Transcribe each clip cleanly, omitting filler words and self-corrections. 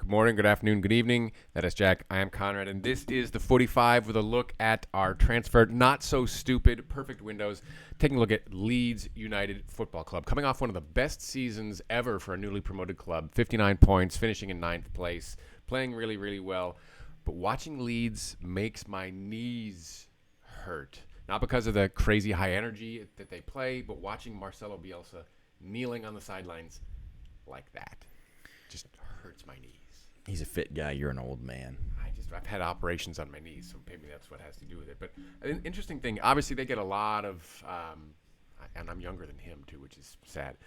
Good morning, good afternoon, good evening. That is Jack. I am Conrad, and this is the 45 with a look at our transfer not so stupid, perfect windows. Taking a look at Leeds United Football Club, coming off one of the best seasons ever for a newly promoted club. 59 points, finishing in 9th place, playing really, really well. But watching Leeds makes my knees hurt. Not because of the crazy high energy that they play, but watching Marcelo Bielsa kneeling on the sidelines like that just hurts my knees. He's a fit guy. You're an old man. I've had operations on my knees, so maybe that's what has to do with it. But an interesting thing, obviously they get a lot of, and I'm younger than him too, which is sad.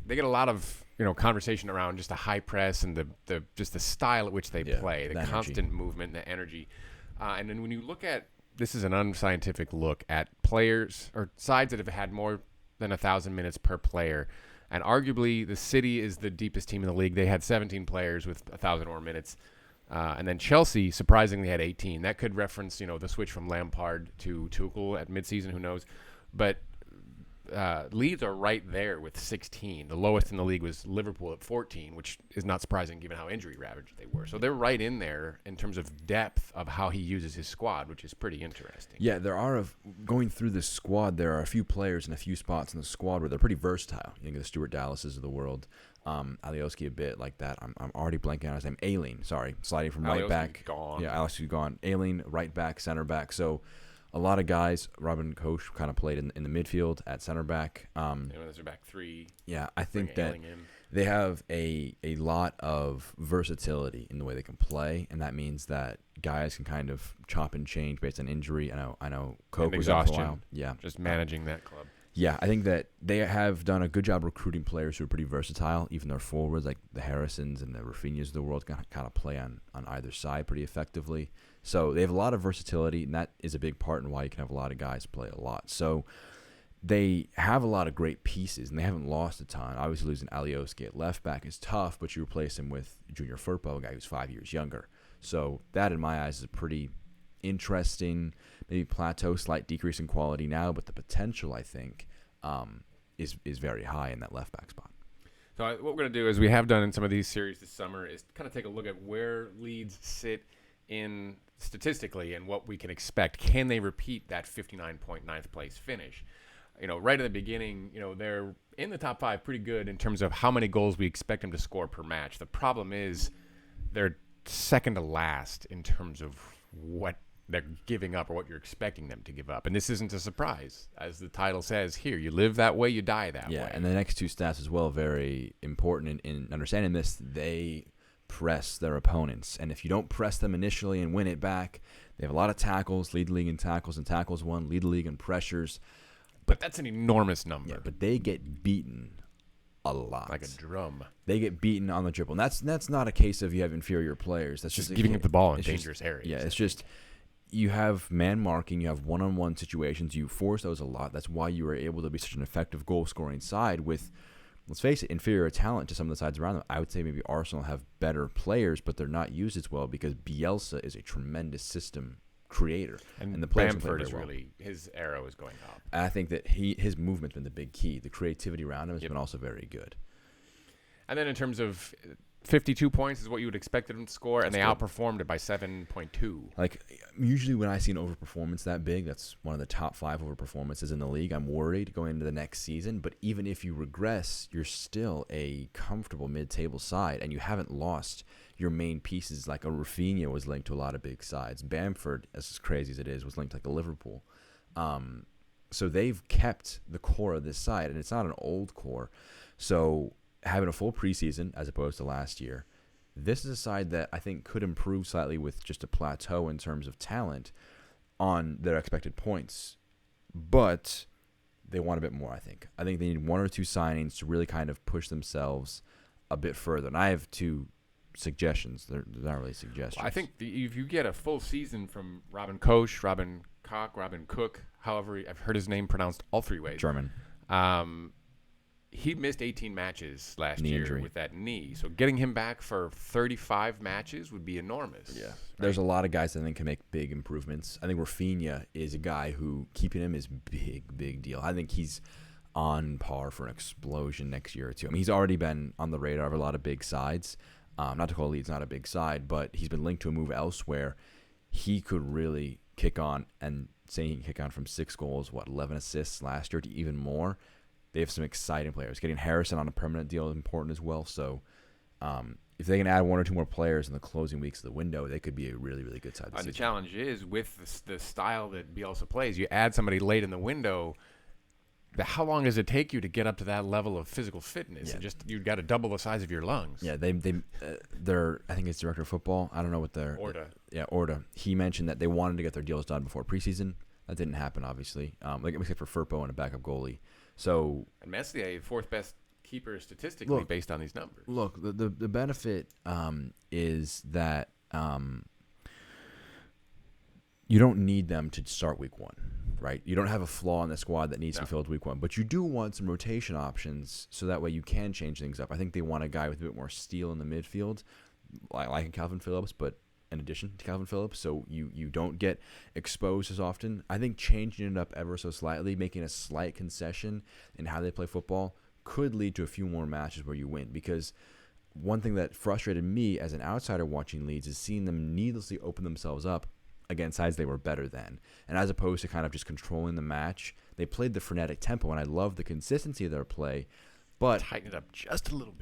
They get a lot of conversation around just the high press and the style at which they play, the constant movement, and the energy. And then when you look at, this is an unscientific look at players or sides that have had more than 1,000 minutes per player. And arguably, the City is the deepest team in the league. They had 17 players with 1,000 or more minutes. And then Chelsea, surprisingly, had 18. That could reference, the switch from Lampard to Tuchel at midseason. Who knows? But Leeds are right there with 16. The lowest in the league was Liverpool at 14, which is not surprising given how injury-ravaged they were. So they're right in there in terms of depth of how he uses his squad, which is pretty interesting. Yeah, going through this squad, there are a few players and a few spots in the squad where they're pretty versatile. You think of the Stuart Dallases of the world, Alioski a bit like that. I'm already blanking on his name. Aileen, sorry, sliding from right back. Gone. Yeah, Alioski's gone. Aileen, right back, center back. So a lot of guys. Robin Koch kind of played in the midfield at center back. Those are back three. Yeah, I think that they have a lot of versatility in the way they can play, and that means that guys can kind of chop and change based on injury. I know Koch was out for a while. Yeah, just managing that club. Yeah, I think that they have done a good job recruiting players who are pretty versatile. Even their forwards, like the Harrisons and the Rafinhas of the world, can kind of play on either side pretty effectively. So they have a lot of versatility, and that is a big part in why you can have a lot of guys play a lot. So they have a lot of great pieces, and they haven't lost a ton. Obviously, losing Alioski at left back is tough, but you replace him with Junior Firpo, a guy who's 5 years younger. So that, in my eyes, is a pretty interesting, maybe plateau, slight decrease in quality now, but the potential, I think, is very high in that left back spot. So what we're going to do, as we have done in some of these series this summer, is kind of take a look at where Leeds sit in statistically and what we can expect. Can they repeat that 59.9th place finish? Right at the beginning, they're in the top 5 pretty good in terms of how many goals we expect them to score per match. The problem is they're second to last in terms of what they're giving up or what you're expecting them to give up. And this isn't a surprise. As the title says here, you live that way, you die that way. Yeah, and the next two stats as well, very important in understanding this. They press their opponents. And if you don't press them initially and win it back, they have a lot of tackles, lead the league in tackles and tackles won, lead the league in pressures. But that's an enormous number. Yeah, but they get beaten a lot. Like a drum. They get beaten on the dribble. And that's not a case of you have inferior players. That's just giving up the ball in dangerous areas. Yeah, it's just you have man marking, you have one-on-one situations, you force those a lot. That's why you were able to be such an effective goal-scoring side with, let's face it, inferior talent to some of the sides around them. I would say maybe Arsenal have better players, but they're not used as well because Bielsa is a tremendous system creator. And the players Bamford is really, his arrow is going up. And I think that his movement's been the big key. The creativity around him has been also very good. And then in terms of 52 points is what you would expect them to score, and they outperformed it by 7.2. Like, usually when I see an overperformance that big, that's one of the top 5 overperformances in the league, I'm worried going into the next season. But even if you regress, you're still a comfortable mid-table side, and you haven't lost your main pieces. Like a Rafinha was linked to a lot of big sides. Bamford, as crazy as it is, was linked like a Liverpool. So they've kept the core of this side, and it's not an old core. So having a full preseason as opposed to last year, this is a side that I think could improve slightly with just a plateau in terms of talent on their expected points. But they want a bit more, I think. I think they need 1 or 2 signings to really kind of push themselves a bit further. And I have 2 suggestions. They're not really suggestions. Well, I think if you get a full season from Robin Koch, Robin Cook, however, I've heard his name pronounced all 3 ways. German. He missed 18 matches last knee year injury with that knee. So getting him back for 35 matches would be enormous. Yeah. Right? There's a lot of guys that I think can make big improvements. I think Rafinha is a guy who keeping him is big deal. I think he's on par for an explosion next year or two. I mean, he's already been on the radar of a lot of big sides. Not to call Leeds not a big side, but he's been linked to a move elsewhere. He could really kick on, and saying he can kick on from 6 goals, 11 assists last year to even more. They have some exciting players. Getting Harrison on a permanent deal is important as well. So if they can add 1 or 2 more players in the closing weeks of the window, they could be a really, really good side this season. The challenge is with the style that Bielsa plays, you add somebody late in the window. How long does it take you to get up to that level of physical fitness? Yeah. And you've got to double the size of your lungs. Yeah, they're I think it's director of football. I don't know what their Orta. He mentioned that they wanted to get their deals done before preseason. That didn't happen, obviously. Except for Firpo and a backup goalie. So and Messier, 4th best keeper statistically based on these numbers. Look, the benefit is that you don't need them to start week 1. Right, you don't have a flaw in the squad that needs to be filled week 1, but you do want some rotation options so that way you can change things up. I think they want a guy with a bit more steel in the midfield, like Calvin Phillips, but in addition to Calvin Phillips, so you don't get exposed as often. I think changing it up ever so slightly, making a slight concession in how they play football, could lead to a few more matches where you win. Because one thing that frustrated me as an outsider watching Leeds is seeing them needlessly open themselves up against sides they were better than. And as opposed to kind of just controlling the match, they played the frenetic tempo, and I love the consistency of their play. But tighten it up just a little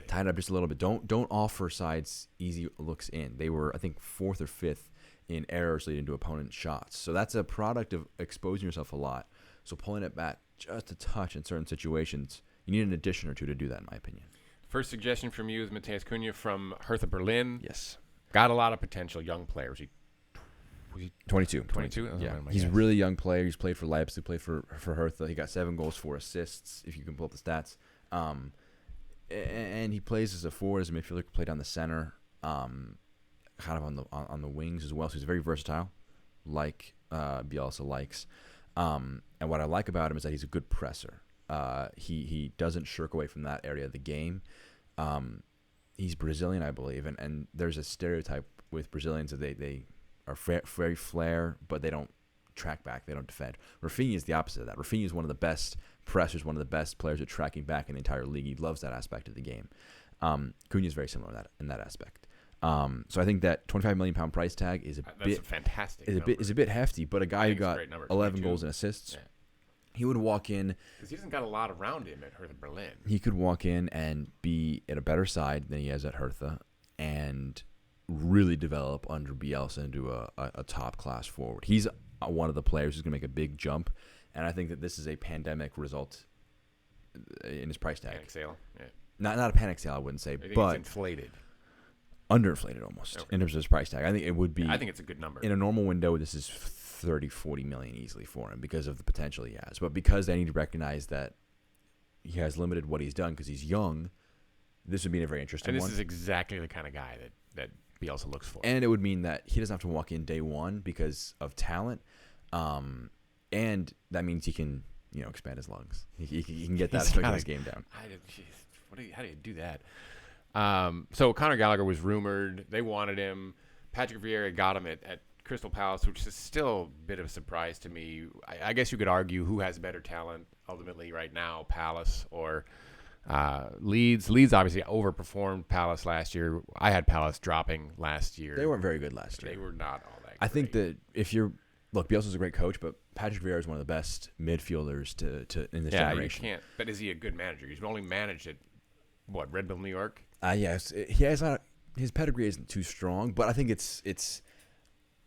bit. Don't offer sides easy looks in. They were, I think, 4th or 5th in errors leading to opponent shots. So that's a product of exposing yourself a lot. So pulling it back just a touch in certain situations, you need an addition or 2 to do that, in my opinion. First suggestion from you is Matthias Cunha from Hertha Berlin. Yes. Got a lot of potential, young players. 22. Yeah, he's a really young player. He's played for Leipzig, played for Hertha. He got 7 goals, 4 assists, if you can pull up the stats. And he plays as a forward, as a midfielder, can play down the center, kind of on the wings as well. So he's very versatile, like Bielsa likes. And what I like about him is that he's a good presser. He doesn't shirk away from that area of the game. He's Brazilian, I believe, and there's a stereotype with Brazilians that they are very flair, but they don't track back. They don't defend. Rafinha is the opposite of that. Rafinha is one of the best pressers, one of the best players at tracking back in the entire league. He loves that aspect of the game. Cunha is very similar in that aspect. So I think that £25 million price tag is fantastic. Is a bit hefty, but a guy who got 11 goals and assists. Yeah. He would walk in because he hasn't got a lot around him at Hertha Berlin. He could walk in and be at a better side than he has at Hertha, and really develop under Bielsa into a top class forward. He's one of the players who's going to make a big jump, and I think that this is a pandemic result in his price tag. Panic sale, yeah. Not a panic sale, I wouldn't say, but it's inflated, underinflated almost in terms of his price tag. I think it would be. Yeah, I think it's a good number. In a normal window, this is 30-40 million easily for him because of the potential he has, but because they need to recognize that he has limited what he's done because he's young, this would be a very interesting one. And this is exactly the kind of guy that Bielsa looks for. And it would mean that he doesn't have to walk in day one because of talent, and that means he can expand his lungs. He can get that his game down. How do you do that? So Conor Gallagher was rumored. They wanted him. Patrick Vieira got him at Crystal Palace, which is still a bit of a surprise to me. I guess you could argue who has better talent ultimately right now, Palace or Leeds. Leeds obviously overperformed Palace last year. I had Palace dropping last year. They weren't very good last year. They were not all that great. I think that Bielsa's a great coach, but Patrick Vieira is one of the best midfielders to in this generation. You can't. But is he a good manager? He's only managed at Red Bull New York? Yes. His pedigree isn't too strong, but I think it's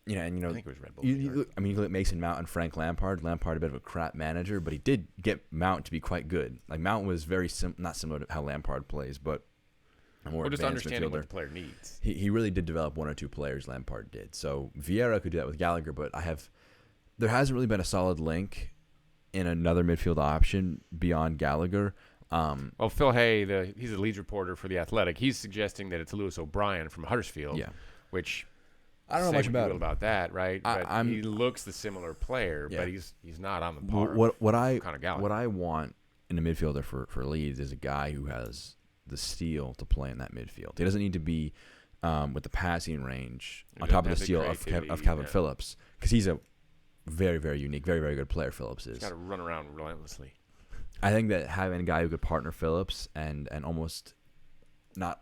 I think it was Red Bull. You look at Mason Mount and Frank Lampard. Lampard a bit of a crap manager, but he did get Mount to be quite good. Like Mount was very not similar to how Lampard plays, but a more advanced understanding midfielder. what the player needs. He really did develop 1 or 2 players. Lampard did. So Vieira could do that with Gallagher, but there hasn't really been a solid link in another midfield option beyond Gallagher. Well, Phil Hay, he's a Leeds reporter for The Athletic. He's suggesting that it's Lewis O'Brien from Huddersfield, which I don't know much about that, right? But he looks the similar player, but he's not on the par. What I want in a midfielder for Leeds is a guy who has the steel to play in that midfield. He doesn't need to be with the passing range on top of the steel of Calvin Phillips, because he's a very, very unique, very, very good player. Phillips is. He's got to run around relentlessly. I think that having a guy who could partner Phillips and almost not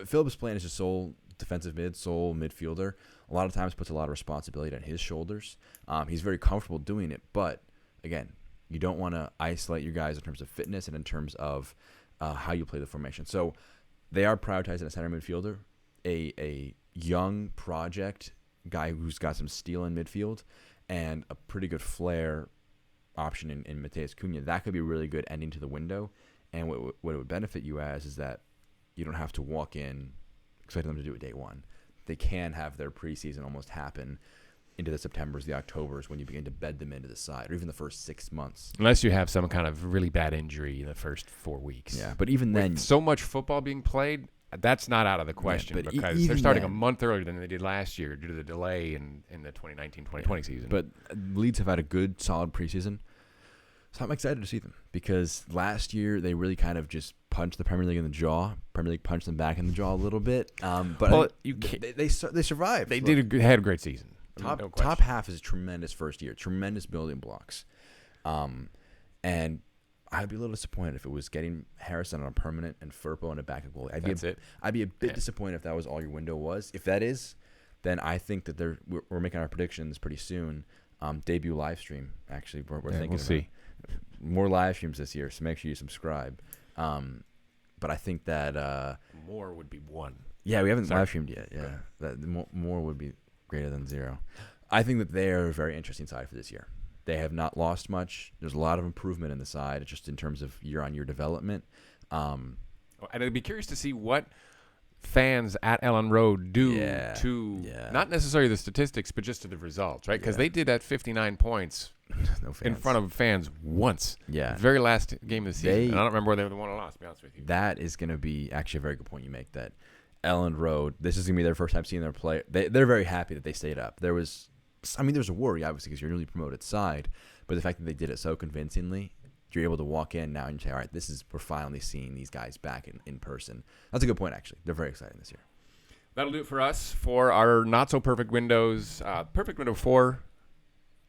Phillips playing as a sole defensive mid, sole midfielder, a lot of times puts a lot of responsibility on his shoulders. He's very comfortable doing it, but again, you don't want to isolate your guys in terms of fitness and in terms of how you play the formation. So they are prioritizing a center midfielder, a young project guy who's got some steel in midfield, and a pretty good flair option in Mateus Cunha. That could be a really good ending to the window. And what it would benefit you as is that you don't have to walk in expecting them to do it day one. They can have their preseason almost happen into the Septembers, the Octobers, when you begin to bed them into the side, or even the first 6 months. Unless you have some kind of really bad injury in the first 4 weeks. Yeah, but even then, with so much football being played, that's not out of the question, but because they're starting a month earlier than they did last year due to the delay in the 2019-2020 season. But Leeds have had a good, solid preseason. So I'm excited to see them, because last year they really kind of just punched the Premier League in the jaw. Premier League punched them back in the jaw a little bit. But they survived. They had a great season. Top half is a tremendous first year, tremendous building blocks. And I'd be a little disappointed if it was getting Harrison on a permanent and Firpo on a backup goalie. I'd be a bit disappointed if that was all your window was. If that is, then I think that we're making our predictions pretty soon. Debut live stream, actually, we're thinking. We'll see. More live streams this year, so make sure you subscribe. But I think that more would be one. Yeah, we haven't live streamed yet. Yeah, that more would be greater than 0. I think that they are a very interesting side for this year. They have not lost much. There's a lot of improvement in the side, just in terms of year-on-year development. And I'd be curious to see what fans at Ellen Road do not necessarily the statistics, but just to the results, right? Because they did at 59 points in front of fans once. Yeah. Very last game of the season. And I don't remember whether they won or lost, to be honest with you. That is going to be actually a very good point you make, that Ellen Road, this is going to be their first time seeing their play. They're very happy that they stayed up. There's a worry, obviously, because you're a newly promoted side, but the fact that they did it so convincingly, you're able to walk in now and say, all right, we're finally seeing these guys back in person. That's a good point, actually. They're very exciting this year. That'll do it for us for our not-so-perfect windows. Perfect window for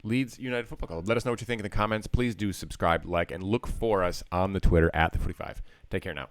Leeds United Football Club. Let us know what you think in the comments. Please do subscribe, like, and look for us on the Twitter at the 45. Take care now.